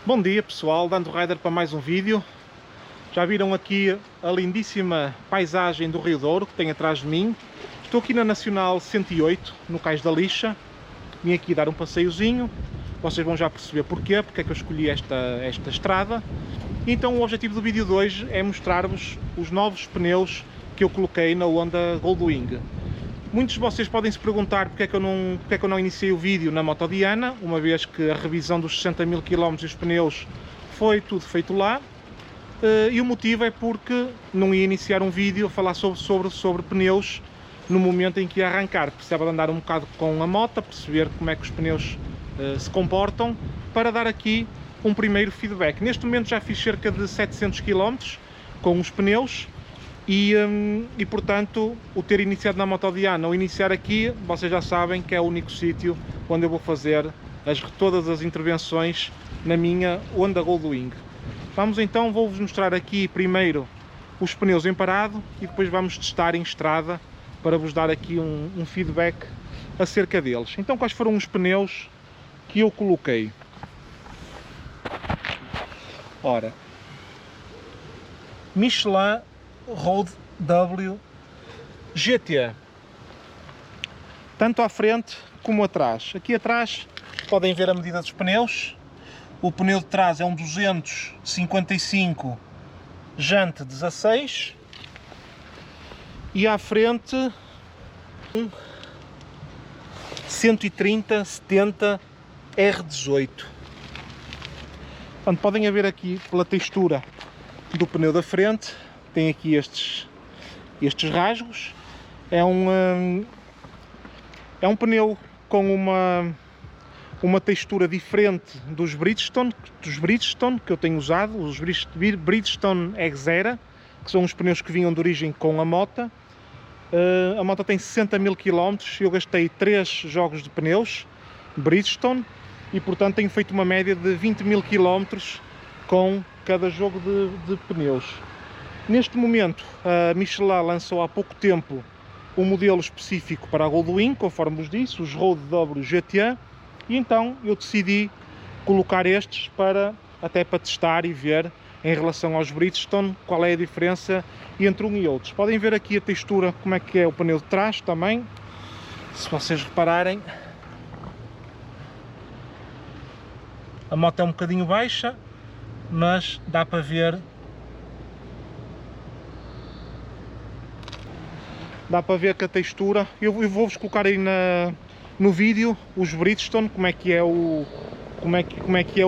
Bom dia pessoal, Dando Rider para mais um vídeo. Já viram aqui a lindíssima paisagem do Rio Douro que tem atrás de mim. Estou aqui na Nacional 108, no Cais da Lixa. Vim aqui dar um passeiozinho. Vocês vão já perceber porquê, porque é que eu escolhi esta estrada. Então o objetivo do vídeo de hoje é mostrar-vos os novos pneus que eu coloquei na Honda Goldwing. Muitos de vocês podem se perguntar porque é que eu não iniciei o vídeo na Moto Diana, uma vez que a revisão dos 60 mil km e os pneus foi tudo feito lá. E o motivo é porque não ia iniciar um vídeo a falar sobre pneus no momento em que ia arrancar. Precisava de andar um bocado com a moto, perceber como é que os pneus se comportam, para dar aqui um primeiro feedback. Neste momento já fiz cerca de 700 km com os pneus. E portanto, o ter iniciado na Moto Diana ou iniciar aqui, vocês já sabem que é o único sítio onde eu vou fazer todas as intervenções na minha Honda Goldwing. Vamos então, vou-vos mostrar aqui primeiro os pneus em parado e depois vamos testar em estrada para vos dar aqui um feedback acerca deles. Então, quais foram os pneus que eu coloquei? Ora, Michelin Road W GT, tanto à frente como atrás. Aqui atrás podem ver a medida dos pneus. O pneu de trás é um 255 jante 16 e à frente um 130/70 R18. Portanto, podem ver aqui pela textura do pneu da frente. Tem aqui estes rasgos. É um pneu com uma textura diferente dos Bridgestone que eu tenho usado, os Bridgestone Exera, que são os pneus que vinham de origem com a moto. A moto tem 60 mil km, eu gastei 3 jogos de pneus Bridgestone e portanto tenho feito uma média de 20 mil km com cada jogo de pneus. Neste momento, a Michelin lançou há pouco tempo um modelo específico para a Goldwing, conforme vos disse, os Road W GT, e então eu decidi colocar estes até para testar e ver em relação aos Bridgestone qual é a diferença entre um e outros. Podem ver aqui a textura, como é que é o pneu de trás também, se vocês repararem. A moto é um bocadinho baixa, mas dá para ver. Dá para ver que a textura, eu vou-vos colocar aí no vídeo os Bridgestone, como é que é o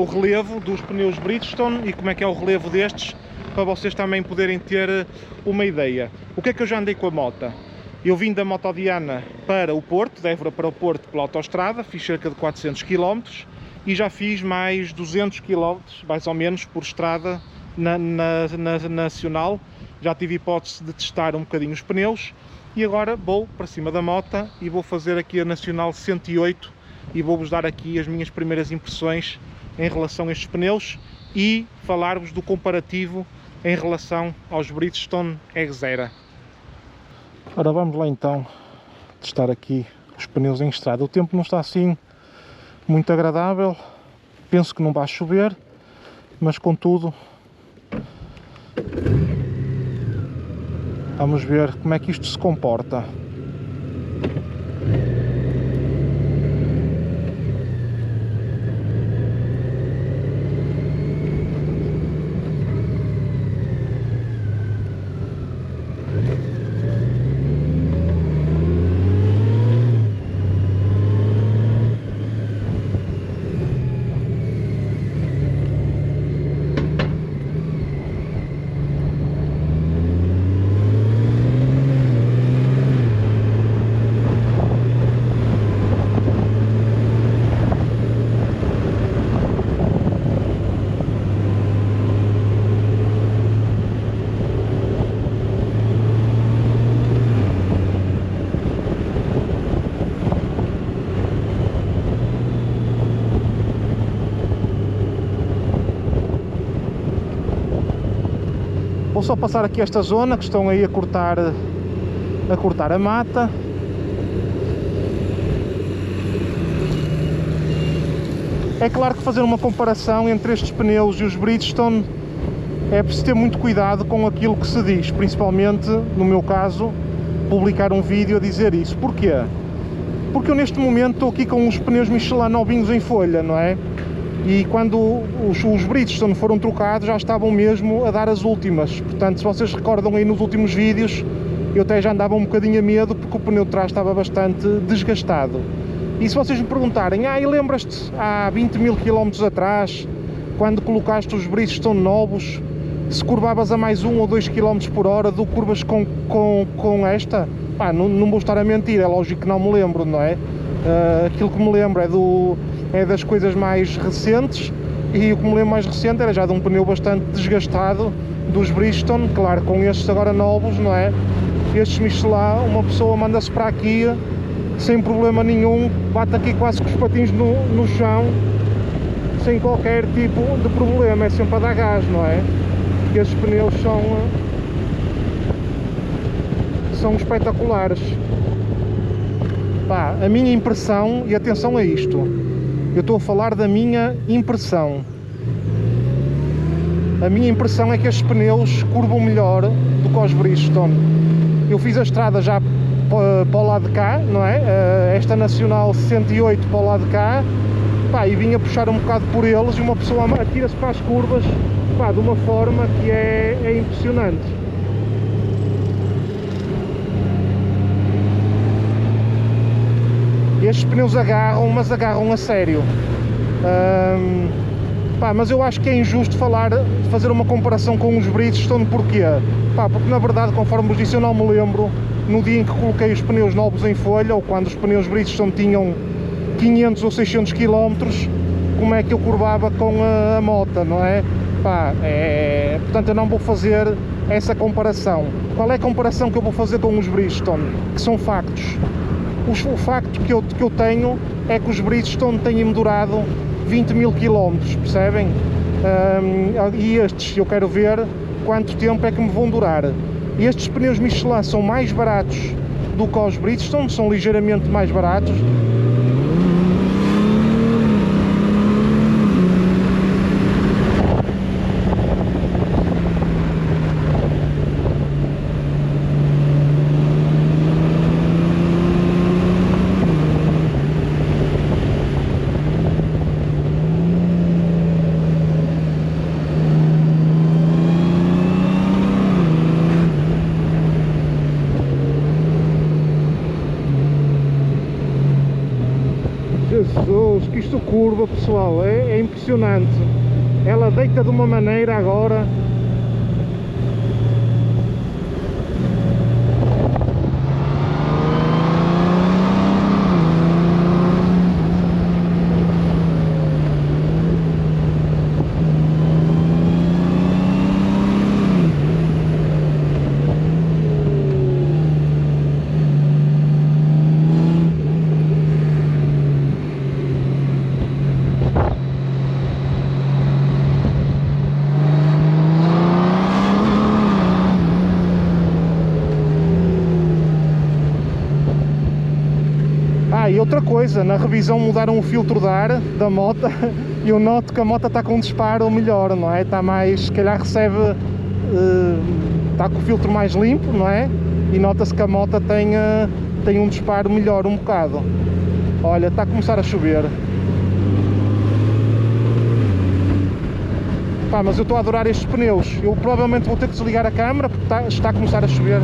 relevo dos pneus Bridgestone e como é que é o relevo destes, para vocês também poderem ter uma ideia. O que é que eu já andei com a moto? Eu vim da Moto Diana para o Porto, de Évora para o Porto pela autoestrada, fiz cerca de 400 km e já fiz mais 200 km, mais ou menos, por estrada na Nacional. Já tive hipótese de testar um bocadinho os pneus. E agora vou para cima da moto e vou fazer aqui a Nacional 108 e vou-vos dar aqui as minhas primeiras impressões em relação a estes pneus e falar-vos do comparativo em relação aos Bridgestone Exera. Ora, vamos lá então testar aqui os pneus em estrada. O tempo não está assim muito agradável, penso que não vai chover, mas contudo vamos ver como é que isto se comporta. Vou só passar aqui esta zona que estão aí a cortar a mata. É claro que fazer uma comparação entre estes pneus e os Bridgestone é preciso ter muito cuidado com aquilo que se diz, principalmente, no meu caso, publicar um vídeo a dizer isso. Porquê? Porque eu neste momento estou aqui com os pneus Michelin novinhos em folha, não é? E quando os Bridgestone foram trocados já estavam mesmo a dar as últimas. Portanto, se vocês recordam aí nos últimos vídeos, eu até já andava um bocadinho a medo porque o pneu de trás estava bastante desgastado. E se vocês me perguntarem, e lembras-te há 20.000 km atrás, quando colocaste os Bridgestone novos, se curvavas a mais 1 ou 2 km por hora do curvas com esta? Pá, não vou estar a mentir, é lógico que não me lembro, não é? Aquilo que me lembro é das coisas mais recentes, e o que me lembro mais recente era já de um pneu bastante desgastado dos Bridgestone. Claro, com estes agora novos, não é? Estes Michelin, uma pessoa manda-se para aqui sem problema nenhum, bate aqui quase com os patins no chão, sem qualquer tipo de problema, é sempre a dar gás, não é? E estes pneus são espetaculares. Pá, a minha impressão, e atenção a isto, eu estou a falar da minha impressão. A minha impressão é que estes pneus curvam melhor do que os Bridgestone. Eu fiz a estrada já para o lado de cá, não é? Esta Nacional 68 para o lado de cá, pá, e vim a puxar um bocado por eles e uma pessoa atira-se para as curvas, pá, de uma forma que é impressionante. Estes pneus agarram, mas agarram a sério. Pá, mas eu acho que é injusto fazer uma comparação com os Bridgestone. Porquê? Pá, porque na verdade, conforme vos disse, eu não me lembro no dia em que coloquei os pneus novos em folha, ou quando os pneus Bridgestone tinham 500 ou 600 km, como é que eu curvava com a moto, não é? Pá, portanto eu não vou fazer essa comparação. Qual é a comparação que eu vou fazer com os Bridgestone? Que são factos. O facto que eu tenho é que os Bridgestone têm-me durado 20.000 km, percebem? E estes, eu quero ver quanto tempo é que me vão durar. Estes pneus Michelin são mais baratos do que os Bridgestone, são ligeiramente mais baratos. Jesus, que isto curva, pessoal, é impressionante. Ela deita de uma maneira agora. E outra coisa, na revisão mudaram o filtro de ar da moto e eu noto que a moto está com um disparo melhor, não é? Está mais, se calhar recebe, está com o filtro mais limpo, não é? E nota-se que a moto tem um disparo melhor um bocado. Olha, está a começar a chover. Pá, mas eu estou a adorar estes pneus. Eu provavelmente vou ter que desligar a câmera porque está a começar a chover.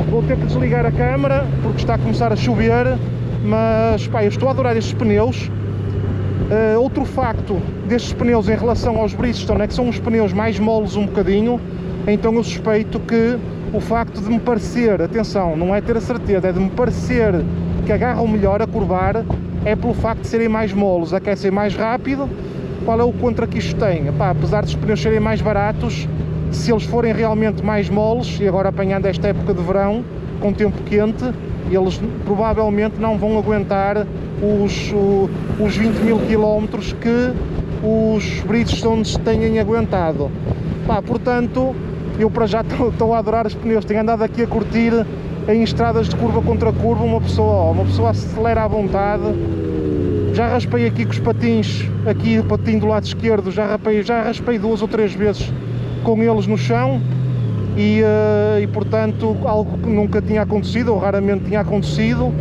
Vou ter que desligar a câmera porque está a começar a chover, mas pá, eu estou a adorar estes pneus. Outro facto destes pneus em relação aos Bridgestone é que são uns pneus mais moles um bocadinho, então eu suspeito que o facto de me parecer, atenção, não é ter a certeza, é de me parecer que agarram melhor a curvar, é pelo facto de serem mais moles, aquecem mais rápido. Qual é o contra que isto tem? Pá, apesar dos pneus serem mais baratos, se eles forem realmente mais moles, e agora apanhando esta época de verão, com tempo quente, eles provavelmente não vão aguentar os 20.000 km que os Bridgestone têm aguentado. Pá, portanto, eu para já estou a adorar os pneus, tenho andado aqui a curtir em estradas de curva contra curva, uma pessoa acelera à vontade, Já raspei aqui com os patins, aqui o patinho do lado esquerdo, já raspei 2 ou 3 vezes com eles no chão. E portanto, algo que nunca tinha acontecido, ou raramente tinha acontecido.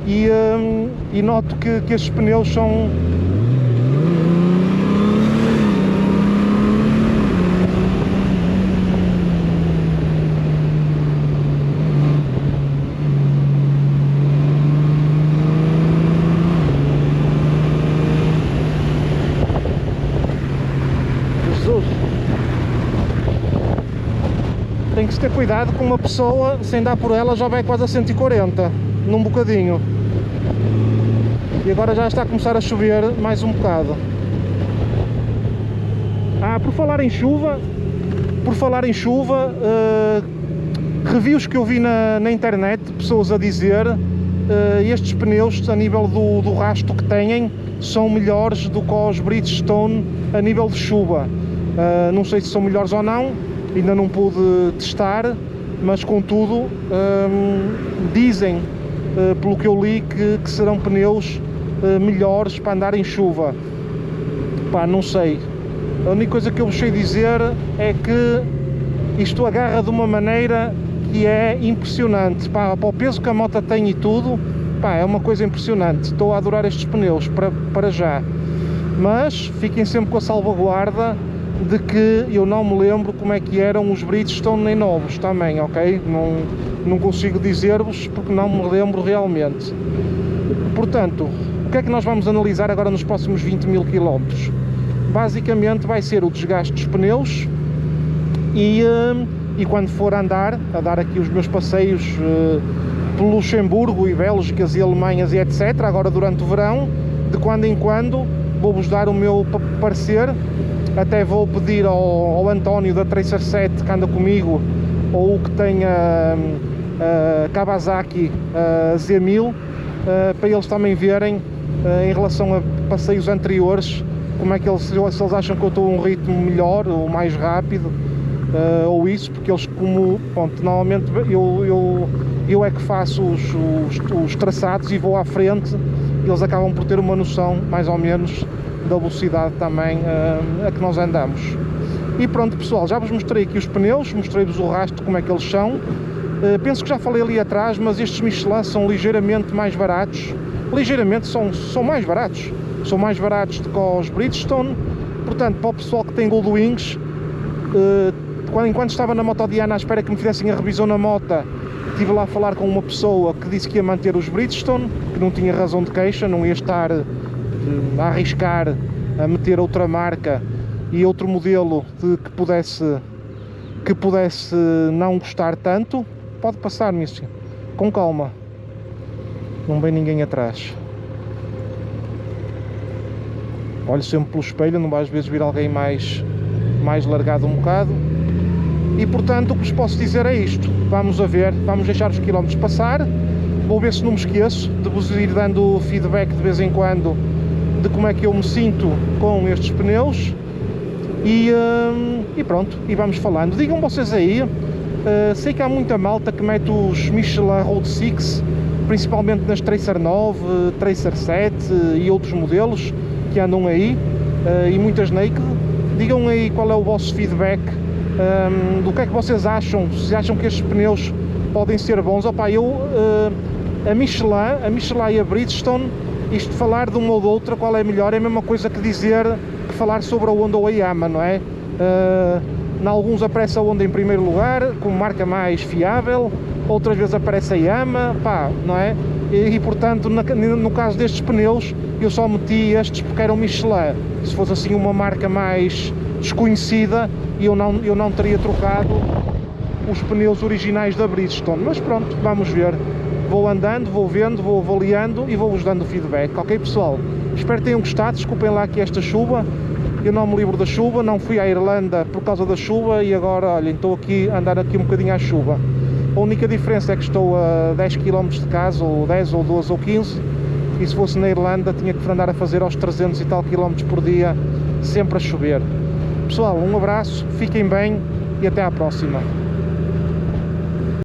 E noto que estes pneus são... Tem que se ter cuidado com uma pessoa, sem dar por ela já vai quase a 140, num bocadinho. E agora já está a começar a chover mais um bocado. Por falar em chuva, reviews que eu vi na internet, pessoas a dizer, estes pneus a nível do rasto que têm, são melhores do que os Bridgestone a nível de chuva. Não sei se são melhores ou não, ainda não pude testar, mas contudo dizem, pelo que eu li, que serão pneus melhores para andar em chuva. Pá, não sei. A única coisa que eu vos sei dizer é que isto agarra de uma maneira que é impressionante. Pá, para o peso que a moto tem e tudo, pá, é uma coisa impressionante. Estou a adorar estes pneus para já. Mas fiquem sempre com a salvaguarda de que eu não me lembro como é que eram os Bridgestone nem novos também, ok? Não consigo dizer-vos porque não me lembro realmente. Portanto, o que é que nós vamos analisar agora nos próximos 20.000 km? Basicamente vai ser o desgaste dos pneus e quando for a dar aqui os meus passeios pelo Luxemburgo e Bélgicas e Alemanhas e etc, agora durante o verão, de quando em quando vou-vos dar o meu parecer. Até vou pedir ao António da Tracer 7 que anda comigo, ou que tem a Kawasaki Z1000, para eles também verem em relação a passeios anteriores, como é que se eles acham que eu estou a um ritmo melhor ou mais rápido, ou isso, porque eles, como pronto, normalmente eu é que faço os traçados e vou à frente, eles acabam por ter uma noção mais ou menos da velocidade também a que nós andamos. E pronto, pessoal, já vos mostrei aqui os pneus, mostrei-vos o rastro, como é que eles são. Penso que já falei ali atrás, mas estes Michelin são ligeiramente mais baratos. Ligeiramente, são mais baratos. São mais baratos do que os Bridgestone. Portanto, para o pessoal que tem Goldwings, enquanto estava na Motodiana à espera que me fizessem a revisão na moto, estive lá a falar com uma pessoa que disse que ia manter os Bridgestone, que não tinha razão de queixa, não ia estar a arriscar a meter outra marca e outro modelo que pudesse não gostar tanto. Pode passar, Mício, com calma, não vem ninguém atrás. Olho sempre pelo espelho, não vai às vezes vir alguém mais largado um bocado. E portanto o que vos posso dizer é isto. Vamos a ver, vamos deixar os quilómetros passar. Vou ver se não me esqueço de vos ir dando feedback de vez em quando de como é que eu me sinto com estes pneus. E pronto, e vamos falando. Digam vocês aí, sei que há muita malta que mete os Michelin Road 6, principalmente nas Tracer 9, Tracer 7 e outros modelos que andam aí, e muitas naked. Digam aí qual é o vosso feedback, do que é que vocês acham, se acham que estes pneus podem ser bons. Opa, a Michelin e a Bridgestone, isto de falar de uma ou de outra qual é melhor é a mesma coisa que dizer que falar sobre a Honda ou a Yamaha, não é? Em alguns aparece a Honda em primeiro lugar como marca mais fiável, outras vezes aparece a Yamaha, pá, não é? E portanto no caso destes pneus eu só meti estes porque eram Michelin. Se fosse assim uma marca mais desconhecida eu não teria trocado os pneus originais da Bridgestone. Mas pronto, vamos ver. Vou andando, vou vendo, vou avaliando e vou-vos dando feedback. Ok, pessoal? Espero que tenham gostado. Desculpem lá aqui esta chuva. Eu não me livro da chuva. Não fui à Irlanda por causa da chuva e agora, olhem, estou aqui a andar aqui um bocadinho à chuva. A única diferença é que estou a 10 km de casa, ou 10, ou 12, ou 15. E se fosse na Irlanda tinha que andar a fazer aos 300 e tal km por dia, sempre a chover. Pessoal, um abraço, fiquem bem e até à próxima.